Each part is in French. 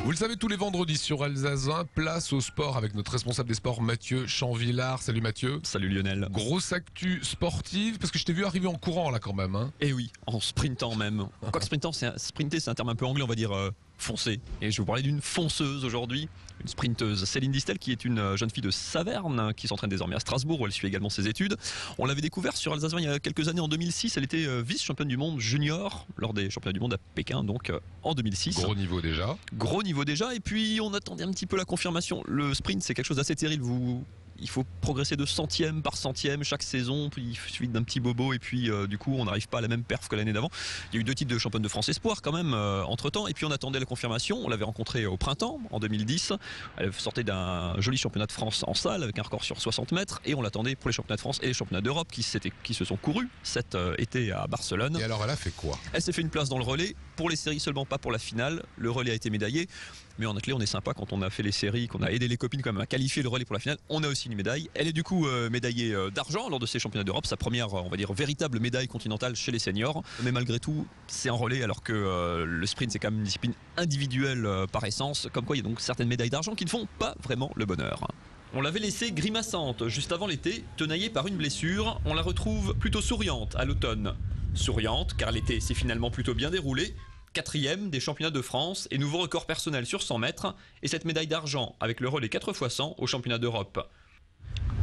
Vous le savez, tous les vendredis sur Alsace 1, place au sport avec notre responsable des sports Mathieu Chanvillard. Salut Mathieu. Salut Lionel. Grosse actu sportive, parce que je t'ai vu arriver en courant là quand même. Hein. Eh oui, en sprintant même. Quoique sprinter c'est un terme un peu anglais, on va dire foncer. Et je vais vous parler d'une fonceuse aujourd'hui, une sprinteuse. Céline Distel, qui est une jeune fille de Saverne, qui s'entraîne désormais à Strasbourg, où elle suit également ses études. On l'avait découvert sur Alsace 1 il y a quelques années, en 2006. Elle était vice-championne du monde junior, lors des championnats du monde à Pékin, donc en 2006. Gros niveau déjà. Gros niveau déjà, et puis on attendait un petit peu la confirmation. Le sprint, c'est quelque chose d'assez terrible. Il faut progresser de centième par centième chaque saison, puis il suffit d'un petit bobo, et puis du coup on n'arrive pas à la même perf que l'année d'avant. Il y a eu 2 titres de championne de France Espoir quand même entre temps, et puis on attendait la confirmation. On l'avait rencontrée au printemps en 2010. Elle sortait d'un joli championnat de France en salle avec un record sur 60 mètres, et on l'attendait pour les championnats de France et les championnats d'Europe qui se sont courus cet été à Barcelone. Et alors elle a fait quoi? Elle s'est fait une place dans le relais, pour les séries seulement, pas pour la finale. Le relais a été médaillé, mais en athlée on est sympa quand on a fait les séries, qu'on a aidé les copines quand même à qualifier le relais pour la finale. On a aussi une médaille. Elle est du coup médaillée d'argent lors de ces championnats d'Europe, sa première, on va dire, véritable médaille continentale chez les seniors. Mais malgré tout, c'est en relais, alors que le sprint c'est quand même une discipline individuelle par essence, comme quoi il y a donc certaines médailles d'argent qui ne font pas vraiment le bonheur. On l'avait laissée grimaçante juste avant l'été, tenaillée par une blessure. On la retrouve plutôt souriante à l'automne. Souriante car l'été s'est finalement plutôt bien déroulé. 4e des championnats de France et nouveau record personnel sur 100 mètres, et cette médaille d'argent avec le relais 4x100 aux championnats d'Europe.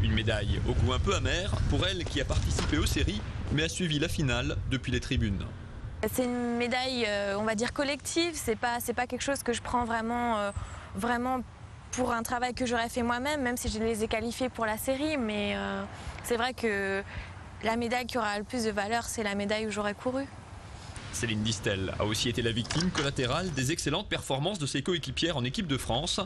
Une médaille au goût un peu amer pour elle qui a participé aux séries mais a suivi la finale depuis les tribunes. C'est une médaille, on va dire, collective. C'est pas quelque chose que je prends vraiment pour un travail que j'aurais fait moi-même, même si je les ai qualifiés pour la série. Mais c'est vrai que la médaille qui aura le plus de valeur, c'est la médaille où j'aurais couru. Céline Distel a aussi été la victime collatérale des excellentes performances de ses coéquipières en équipe de France.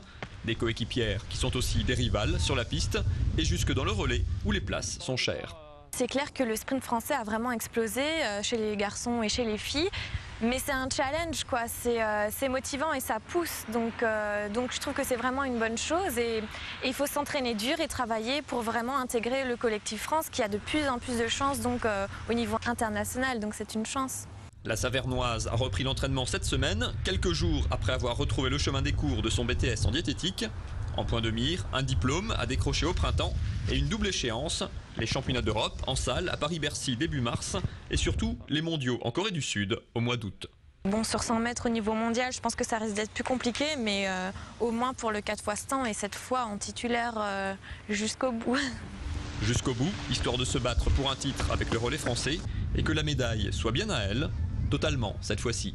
Des coéquipières qui sont aussi des rivales sur la piste et jusque dans le relais où les places sont chères. C'est clair que le sprint français a vraiment explosé chez les garçons et chez les filles. Mais c'est un challenge, quoi. C'est motivant et ça pousse. Donc je trouve que c'est vraiment une bonne chose. Et il faut s'entraîner dur et travailler pour vraiment intégrer le collectif France qui a de plus en plus de chances au niveau international. Donc c'est une chance. La Savernoise a repris l'entraînement cette semaine, quelques jours après avoir retrouvé le chemin des cours de son BTS en diététique. En point de mire, un diplôme à décrocher au printemps et une double échéance, les championnats d'Europe en salle à Paris-Bercy début mars et surtout les mondiaux en Corée du Sud au mois d'août. Bon, sur 100 mètres au niveau mondial, je pense que ça risque d'être plus compliqué, mais au moins pour le 4x100 et cette fois en titulaire jusqu'au bout. Jusqu'au bout, histoire de se battre pour un titre avec le relais français et que la médaille soit bien à elle, totalement cette fois-ci.